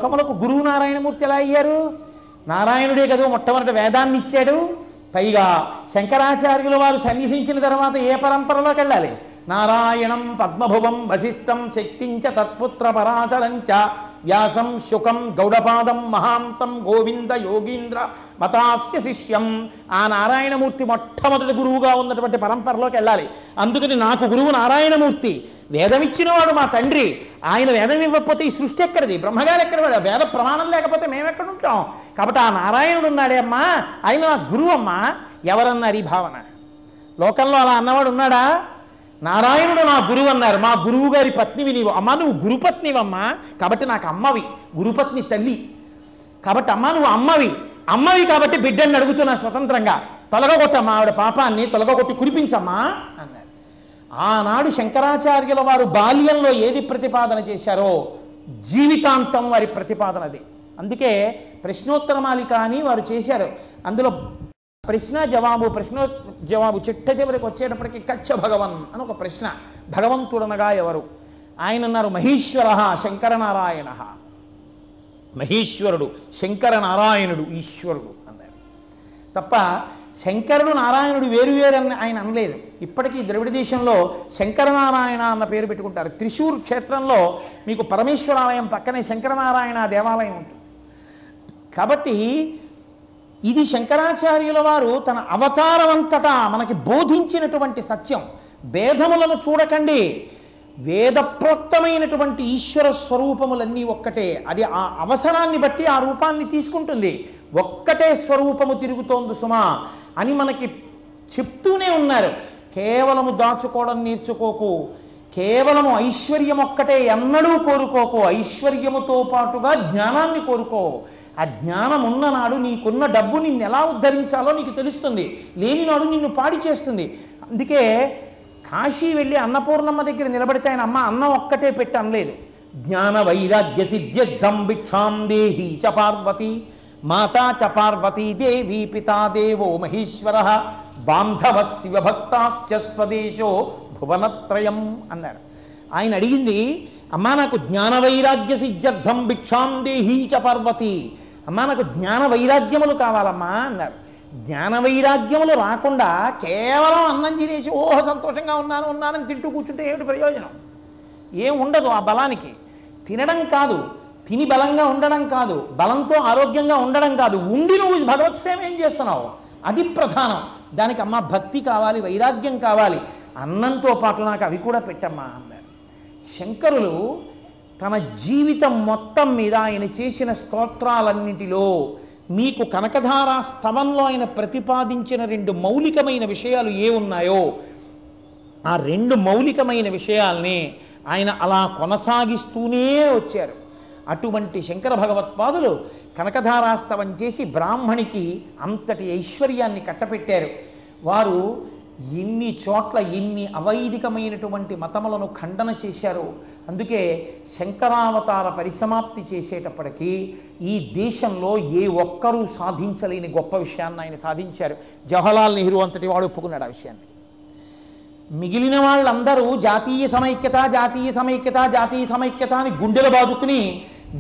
లోకములకు గురువు నారాయణమూర్తి ఎలా అయ్యారు? నారాయణుడే కదా మొట్టమొదటి వేదాన్ని ఇచ్చాడు. పైగా శంకరాచార్యుల వారు సన్యసించిన తర్వాత ఏ పరంపరలోకి వెళ్ళాలి? నారాయణం పద్మభువం వశిష్టం శక్తించ తత్పుత్ర పరాచరంచ వ్యాసం శుకం గౌడపాదం మహాంతం గోవింద యోగీంద్ర మతాస్య శిష్యం. ఆ నారాయణమూర్తి మొట్టమొదటి గురువుగా ఉన్నటువంటి పరంపరలోకి వెళ్ళాలి. అందుకని నాకు గురువు నారాయణమూర్తి, వేదం ఇచ్చినవాడు మా తండ్రి. ఆయన వేదం ఇవ్వకపోతే ఈ సృష్టి ఎక్కడిది? బ్రహ్మగారు ఎక్కడ వాడు? వేద ప్రమాణం లేకపోతే మేము ఎక్కడ ఉంటాం? కాబట్టి ఆ నారాయణుడు ఉన్నాడే అమ్మా, ఆయన నా గురువు అమ్మా. ఎవరన్నారు ఈ భావన? లోకంలో అలా అన్నవాడు ఉన్నాడా? నారాయణుడు నా గురువు అన్నారు. మా గురువు గారి పత్నివి నీవు. అమ్మ నువ్వు గురుపత్నివమ్మా, కాబట్టి నాకు అమ్మవి, గురుపత్ని తల్లి కాబట్టి అమ్మ నువ్వు అమ్మవి కాబట్టి బిడ్డని అడుగుతున్నా స్వతంత్రంగా. తొలగొట్టమ్మా ఆవిడ పాపాన్ని, తొలగొట్టి కురిపించమ్మా అన్నారు. ఆనాడు శంకరాచార్యుల వారు బాల్యంలో ఏది ప్రతిపాదన చేశారో జీవితాంతం వారి ప్రతిపాదన అది. అందుకే ప్రశ్నోత్తరమాలిక అని వారు చేశారు. అందులో ప్రశ్న జవాబు చిట్ట చివరికి వచ్చేటప్పటికి కచ్చ భగవన్ అని ఒక ప్రశ్న. భగవంతుడనగా ఎవరు? ఆయన అన్నారు మహేశ్వర శంకరనారాయణ. మహేశ్వరుడు శంకరనారాయణుడు ఈశ్వరుడు అన్నారు తప్ప శంకరుడు నారాయణుడు వేరువేరని ఆయన అనలేదు. ఇప్పటికీ ద్రవిడ దేశంలో శంకరనారాయణ అన్న పేరు పెట్టుకుంటారు. త్రిశూర్ క్షేత్రంలో మీకు పరమేశ్వరాలయం పక్కనే శంకరనారాయణ దేవాలయం ఉంటుంది. కాబట్టి ఇది శంకరాచార్యుల వారు తన అవతారం అంతటా మనకి బోధించినటువంటి సత్యం. భేదములను చూడకండి, వేదప్రోక్తమైనటువంటి ఈశ్వర స్వరూపములన్నీ ఒక్కటే. అది ఆ అవసరాన్ని బట్టి ఆ రూపాన్ని తీసుకుంటుంది. ఒక్కటే స్వరూపము తిరుగుతోంది సుమా అని మనకి చెప్తూనే ఉన్నారు. కేవలము దాచుకోవడం నేర్చుకోకు, కేవలము ఐశ్వర్యం ఒక్కటే ఎన్నడూ కోరుకోకు, ఐశ్వర్యముతో పాటుగా జ్ఞానాన్ని కోరుకో. ఆ జ్ఞానం ఉన్ననాడు నీకున్న డబ్బు నిన్ను ఎలా ఉద్ధరించాలో నీకు తెలుస్తుంది, లేనినాడు నిన్ను పాడి చేస్తుంది. అందుకే కాశీ వెళ్ళి అన్నపూర్ణమ్మ దగ్గర నిలబడితే ఆయన అమ్మ అన్నం ఒక్కటే పెట్టి అనలేదు. జ్ఞాన వైరాగ్య సిద్ధ్యర్థం భిక్షాం దేహి చ పార్వతి మాతా చ పార్వతీ దేవి పితా దేవో మహేశ్వర బాంధవ శివభక్తాశ్చ స్వదేశో భువనత్రయం అన్నారు. ఆయన అడిగింది అమ్మా నాకు జ్ఞాన వైరాగ్య సిద్ధ్యర్థం భిక్షాం దేహి చ పార్వతి. అమ్మా నాకు జ్ఞాన వైరాగ్యములు కావాలమ్మా అన్నారు. జ్ఞాన వైరాగ్యములు రాకుండా కేవలం అన్నం తినేసి ఓహో సంతోషంగా ఉన్నానని తింటూ కూర్చుంటే ఏమిటి ప్రయోజనం? ఏం ఉండదు. ఆ బలానికి తినడం కాదు, తిని బలంగా ఉండడం కాదు, బలంతో ఆరోగ్యంగా ఉండడం కాదు, ఉండి నువ్వు భగవత్ సేవ ఏం చేస్తున్నావు అది ప్రధానం. దానికి అమ్మ భక్తి కావాలి, వైరాగ్యం కావాలి, అన్నంతో పాటు నాకు అవి కూడా పెట్టమ్మా అన్నారు. శంకరులు తన జీవితం మొత్తం మీద ఆయన చేసిన స్తోత్రాలన్నింటిలో మీకు కనకధారా స్తవంలో ఆయన ప్రతిపాదించిన 2 మౌలికమైన విషయాలు ఏ ఉన్నాయో ఆ 2 మౌలికమైన విషయాల్ని ఆయన అలా కొనసాగిస్తూనే వచ్చారు. అటువంటి శంకర భగవత్పాదులు కనకధారాస్తవం చేసి బ్రాహ్మణికి అంతటి ఐశ్వర్యాన్ని కట్టపెట్టారు. వారు ఎన్ని చోట్ల ఎన్ని అవైదికమైనటువంటి మతములను ఖండన చేశారు. అందుకే శంకరావతార పరిసమాప్తి చేసేటప్పటికీ ఈ దేశంలో ఏ ఒక్కరూ సాధించలేని గొప్ప విషయాన్ని ఆయన సాధించారు. జవహర్లాల్ నెహ్రూ అంతటి వాడు ఒప్పుకున్నాడు ఆ విషయాన్ని. మిగిలిన వాళ్ళందరూ జాతీయ సమైక్యత జాతీయ సమైక్యత జాతీయ సమైక్యత అని గుండెలు బాదుకుని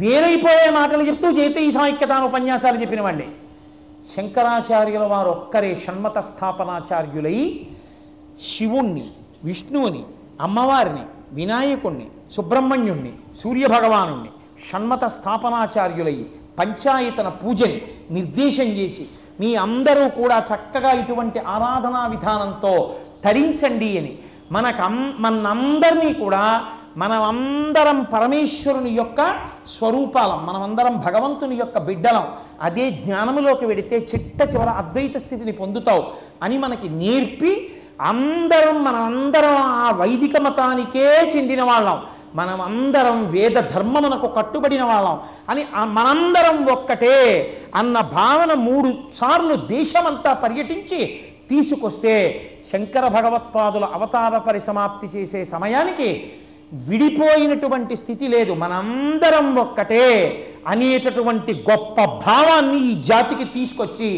వేరైపోయే మాటలు చెప్తూ జాతీయ సమైక్యత అని ఉపన్యాసాలు చెప్పిన వాళ్ళే. శంకరాచార్యుల వారు ఒక్కరే షణ్మత స్థాపనాచార్యులై శివుణ్ణి, విష్ణువుని, అమ్మవారిని, వినాయకుణ్ణి, సుబ్రహ్మణ్యుణ్ణి, సూర్యభగవానుణ్ణి షణ్మత స్థాపనాచార్యులై పంచాయతన పూజని నిర్దేశం చేసి మీ అందరూ కూడా చక్కగా ఇటువంటి ఆరాధనా విధానంతో తరించండి అని మనందరినీ కూడా మనమందరం పరమేశ్వరుని యొక్క స్వరూపాలం, మనమందరం భగవంతుని యొక్క బిడ్డలం, అదే జ్ఞానములోకి వెడితే చిట్ట చివర అద్వైత స్థితిని పొందుతావు అని మనకి నేర్పి మనమందరం ఆ వైదిక మతానికే చెందిన వాళ్ళం, మనమందరం వేద ధర్మమునకు కట్టుబడిన వాళ్ళం అని మనందరం ఒక్కటే అన్న భావన 3 సార్లు దేశమంతా పర్యటించి తీసుకొస్తే శంకర భగవత్పాదుల అవతార పరిసమాప్తి చేసే సమయానికి విడిపోయినటువంటి స్థితి లేదు, మనందరం ఒక్కటే అనేటటువంటి గొప్ప భావాన్ని ఈ జాతికి తీసుకొచ్చి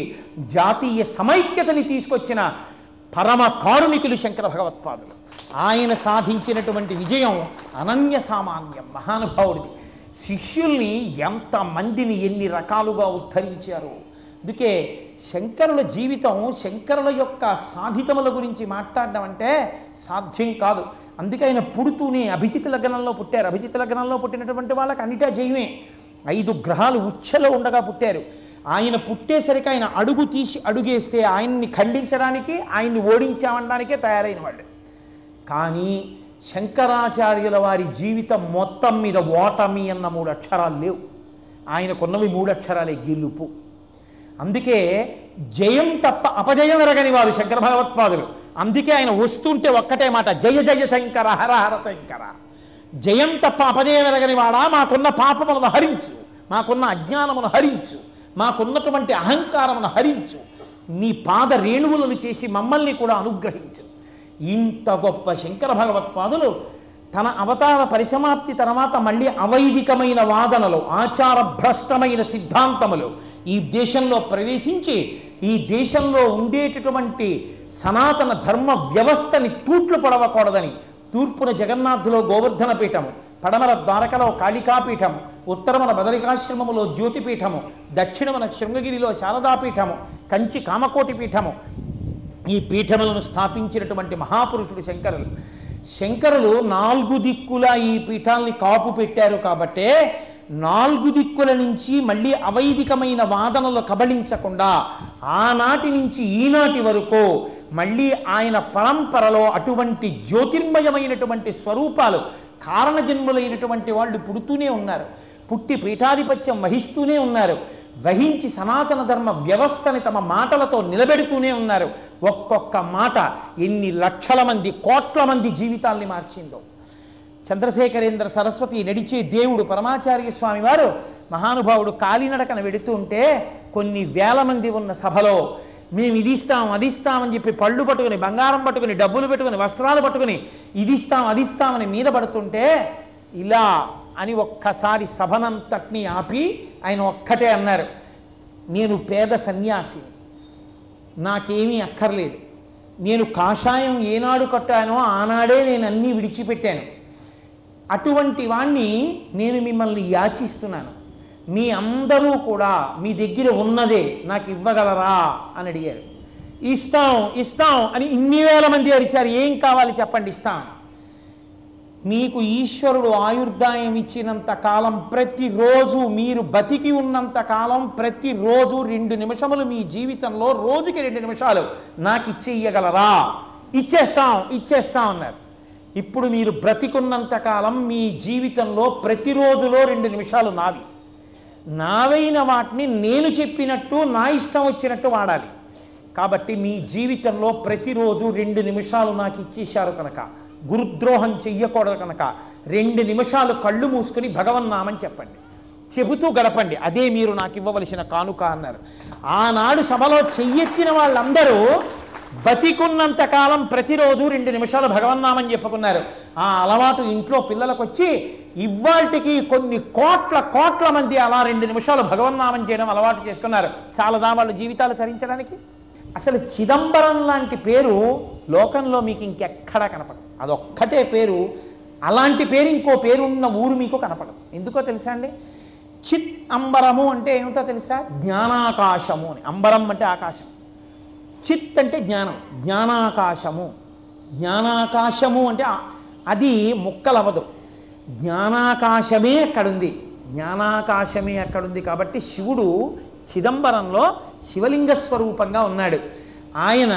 జాతీయ సమైక్యతని తీసుకొచ్చిన పరమ కారుణికులు శంకర భగవత్పాదులు. ఆయన సాధించినటువంటి విజయం అనన్య సామాన్యం, మహానుభావుడిది. శిష్యుల్ని ఎంతమందిని ఎన్ని రకాలుగా ఉద్ధరించారు. అందుకే శంకరుల జీవితం, శంకరుల యొక్క సాధితముల గురించి మాట్లాడడం అంటే సాధ్యం కాదు. అందుకే ఆయన పుడుతూనే అభిజిత్ లగ్నంలో పుట్టారు. అభిజిత్ లగ్నంలో పుట్టినటువంటి వాళ్ళకి అన్నిటా జయమే. 5 గ్రహాలు ఉచ్ఛలో ఉండగా పుట్టారు. ఆయన పుట్టేసరికి ఆయన అడుగు తీసి అడుగేస్తే ఆయన్ని ఖండించడానికి, ఆయన్ని ఓడించామనడానికే తయారైన వాళ్ళు. కానీ శంకరాచార్యుల వారి జీవితం మొత్తం మీద ఓటమి అన్న 3 అక్షరాలు లేవు. ఆయనకున్నవి 3 అక్షరాలే, గెలుపు. అందుకే జయం తప్ప అపజయం ఎరగని వారు శంకర భగవత్పాదులు. అందుకే ఆయన వస్తుంటే ఒక్కటే మాట, జయ జయ శంకర హర హర శంకర. జయం తప్ప అపజయం ఎరగని వాడా, మాకున్న పాపములను హరించు, మాకున్న అజ్ఞానమును హరించు, మాకున్నటువంటి అహంకారమును హరించు, నీ పాద రేణువులను చేసి మమ్మల్ని కూడా అనుగ్రహించు. ఇంత గొప్ప శంకర భగవత్పాదులు తన అవతార పరిసమాప్తి తర్వాత మళ్ళీ అవైదికమైన వాదనలు, ఆచార భ్రష్టమైన సిద్ధాంతములు ఈ దేశంలో ప్రవేశించి ఈ దేశంలో ఉండేటటువంటి సనాతన ధర్మ వ్యవస్థని తూట్లు పడవకూడదని తూర్పున జగన్నాథులో గోవర్ధన పీఠము, పడమర ద్వారకలో కాళికాపీఠము, ఉత్తరమున బదరికాశ్రమములో జ్యోతిపీఠము, దక్షిణమున శృంగగిరిలో శారదాపీఠము, కంచి కామకోటి పీఠము, ఈ పీఠములను స్థాపించినటువంటి మహాపురుషుడు శంకరులు. శంకరులు 4 దిక్కుల ఈ పీఠాల్ని కాపు పెట్టారు. కాబట్టే 4 దిక్కుల నుంచి మళ్ళీ అవైదికమైన వాదనలు కబళించకుండా ఆనాటి నుంచి ఈనాటి వరకు మళ్ళీ ఆయన పరంపరలో అటువంటి జ్యోతిర్మయమైనటువంటి స్వరూపాలు కారణజన్ములైనటువంటి వాళ్ళు పుడుతూనే ఉన్నారు. పుట్టి పీఠాధిపత్యం వహిస్తూనే ఉన్నారు. వహించి సనాతన ధర్మ వ్యవస్థని తమ మాటలతో నిలబెడుతూనే ఉన్నారు. ఒక్కొక్క మాట ఎన్ని లక్షల మంది, కోట్ల మంది జీవితాల్ని మార్చిందో. చంద్రశేఖరేంద్ర సరస్వతి నడిచే దేవుడు పరమాచార్య స్వామి వారు మహానుభావుడు కాలినడకన వెడుతూ ఉంటే కొన్ని వేల మంది ఉన్న సభలో మేము ఇది ఇస్తాం అది ఇస్తామని చెప్పి పళ్ళు పట్టుకుని, బంగారం పట్టుకుని, డబ్బులు పెట్టుకుని, వస్త్రాలు పట్టుకుని ఇది ఇస్తాం అది ఇస్తామని మీద పడుతుంటే ఇలా అని ఒక్కసారి సభనంతటినీ ఆపి ఆయన ఒక్కటే అన్నారు, నేను పేద సన్యాసి, నాకేమీ అక్కర్లేదు, నేను కాషాయం ఏనాడు కట్టానో ఆనాడే నేను అన్నీ విడిచిపెట్టాను, అటువంటి వాణ్ణి నేను మిమ్మల్ని యాచిస్తున్నాను, మీ అందరూ కూడా మీ దగ్గర ఉన్నదే నాకు ఇవ్వగలరా అని అడిగారు. ఇస్తాం ఇస్తాం అని ఇన్ని వేల మంది అరిచారు. ఏం కావాలి చెప్పండి, ఇస్తాం. మీకు ఈశ్వరుడు ఆయుర్దాయం ఇచ్చినంత కాలం, ప్రతిరోజు మీరు బతికి ఉన్నంత కాలం, ప్రతిరోజు 2 నిమిషములు మీ జీవితంలో రోజుకి 2 నిమిషాలు నాకు ఇచ్చేయగలరా? ఇచ్చేస్తాం ఇచ్చేస్తాం అన్నారు. ఇప్పుడు మీరు బ్రతికున్నంత కాలం మీ జీవితంలో ప్రతిరోజులో 2 నిమిషాలు నావి. నావైన వాటిని నేను చెప్పినట్టు నా ఇష్టం వచ్చినట్టు వాడాలి. కాబట్టి మీ జీవితంలో ప్రతిరోజు 2 నిమిషాలు నాకు ఇచ్చేశారు కనుక, గురుద్రోహం చెయ్యకూడదు కనుక 2 నిమిషాలు కళ్ళు మూసుకుని భగవన్నామని చెప్పండి, చెబుతూ గడపండి, అదే మీరు నాకు ఇవ్వవలసిన కానుక అన్నారు. ఆనాడు సభలో చెయ్యెత్తిన వాళ్ళందరూ బతికున్నంత కాలం ప్రతిరోజు 2 నిమిషాలు భగవన్నామని చెప్పుకున్నారు. ఆ అలవాటు ఇంట్లో పిల్లలకు వచ్చి ఇవాల్టికి కొన్ని కోట్ల మంది అలా 2 నిమిషాలు భగవన్నామం చేయడం అలవాటు చేసుకున్నారు. చాలాదా వాళ్ళ జీవితాలు తరించడానికి? అసలు చిదంబరం లాంటి పేరు లోకంలో మీకు ఇంకెక్కడా కనపడదు. అదొక్కటే పేరు. అలాంటి పేరు ఇంకో పేరు ఉన్న ఊరు మీకు కనపడదు. ఎందుకో తెలుసా అండి? చిత్ అంబరము అంటే ఏమిటో తెలుసా? జ్ఞానాకాశము అని. అంబరం అంటే ఆకాశం, చిత్ అంటే జ్ఞానం, జ్ఞానాకాశము. జ్ఞానాకాశము అంటే అది ముక్కలవదు, జ్ఞానాకాశమే అక్కడుంది, జ్ఞానాకాశమే అక్కడుంది. కాబట్టి శివుడు చిదంబరంలో శివలింగ స్వరూపంగా ఉన్నాడు. ఆయన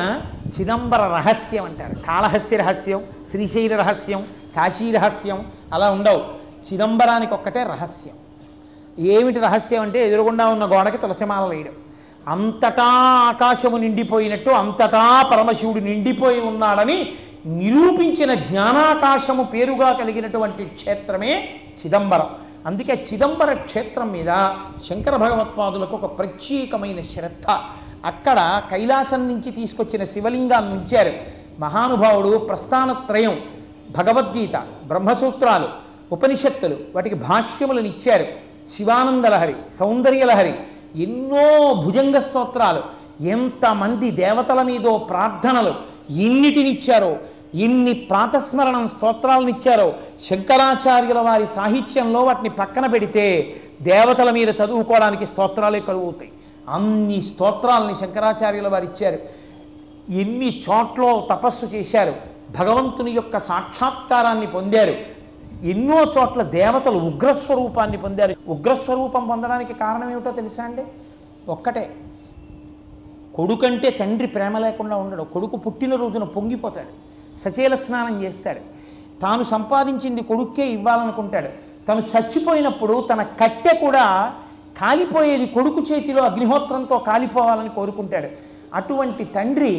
చిదంబర రహస్యం అంటారు. కాళహస్తి రహస్యం, శ్రీశైల రహస్యం, కాశీ రహస్యం అలా ఉండవు. చిదంబరానికి ఒక్కటే రహస్యం. ఏమిటి రహస్యం అంటే ఎదురుగుండా ఉన్న గోడకి తులసిమాల వేయడం. అంతటా ఆకాశము నిండిపోయినట్టు అంతటా పరమశివుడు నిండిపోయి ఉన్నాడని నిరూపించిన జ్ఞానాకాశము పేరుగా కలిగినటువంటి క్షేత్రమే చిదంబరం. అందుకే చిదంబర క్షేత్రం మీద శంకర భగవత్పాదులకు ఒక ప్రత్యేకమైన శ్రద్ధ. అక్కడ కైలాసం నుంచి తీసుకొచ్చిన శివలింగాన్ని ఉంచారు. మహానుభావుడు ప్రస్థానత్రయం, భగవద్గీత, బ్రహ్మసూత్రాలు, ఉపనిషత్తులు, వాటికి భాష్యములను ఇచ్చారు. శివానందలహరి, సౌందర్యలహరి, ఎన్నో భుజంగ స్తోత్రాలు, ఎంతమంది దేవతల మీదో ప్రార్థనలు, ఎన్నిటినిచ్చారో. ఇన్ని ప్రాతస్మరణం స్తోత్రాలను ఇచ్చారో శంకరాచార్యుల వారి సాహిత్యంలో వాటిని పక్కన పెడితే దేవతల మీద చదువుకోవడానికి స్తోత్రాలే కలుగుతాయి. అన్ని స్తోత్రాలని శంకరాచార్యుల వారు ఇచ్చారు. ఎన్ని చోట్ల తపస్సు చేశారు, భగవంతుని యొక్క సాక్షాత్కారాన్ని పొందారు. ఎన్నో చోట్ల దేవతలు ఉగ్రస్వరూపాన్ని పొందారు. ఉగ్రస్వరూపం పొందడానికి కారణం ఏమిటో తెలుసా అండి? ఒక్కటే, కొడుకంటే తండ్రి ప్రేమ లేకుండా ఉండడు. కొడుకు పుట్టినరోజున పొంగిపోతాడు, సచేల స్నానం చేస్తాడు, తాను సంపాదించింది కొడుక్కే ఇవ్వాలనుకుంటాడు. తను చచ్చిపోయినప్పుడు తన కట్టె కూడా కాలిపోయేది కొడుకు చేతిలో అగ్నిహోత్రంతో కాలిపోవాలని కోరుకుంటాడు. అటువంటి తండ్రి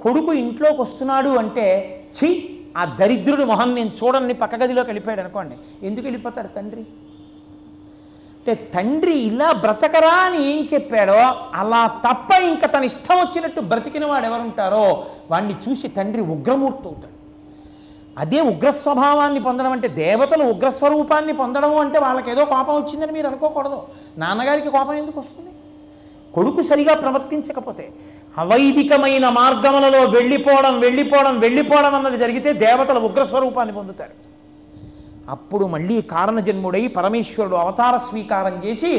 కొడుకు ఇంట్లోకి వస్తున్నాడు అంటే ఛీ ఆ దరిద్రుడి మొహం నేను చూడని పక్క గదిలోకి వెళ్ళిపోయాడు అనుకోండి, ఎందుకు వెళ్ళిపోతాడు తండ్రి? అంటే తండ్రి ఇలా బ్రతకరా అని ఏం చెప్పాడో అలా తప్ప ఇంకా తన ఇష్టం వచ్చినట్టు బ్రతికిన వాడు ఎవరుంటారో వాడిని చూసి తండ్రి ఉగ్రమూర్తి అవుతాడు. అదే ఉగ్రస్వభావాన్ని పొందడం అంటే, దేవతలు ఉగ్రస్వరూపాన్ని పొందడం అంటే వాళ్ళకి ఏదో కోపం వచ్చిందని మీరు అనుకోకూడదు. నాన్నగారికి కోపం ఎందుకు వస్తుంది? కొడుకు సరిగా ప్రవర్తించకపోతే. అవైదికమైన మార్గములలో వెళ్ళిపోవడం అన్నది జరిగితే దేవతల ఉగ్రస్వరూపాన్ని పొందుతారు. అప్పుడు మళ్ళీ కారణజన్ముడై పరమేశ్వరుడు అవతార స్వీకారం చేసి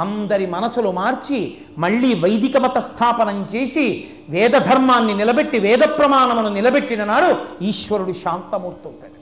అందరి మనసులు మార్చి మళ్ళీ వైదిక మత స్థాపనం చేసి వేద ధర్మాన్ని నిలబెట్టి వేద ప్రమాణమును నిలబెట్టిన నాడు ఈశ్వరుడు శాంతమూర్తి అవుతాడు.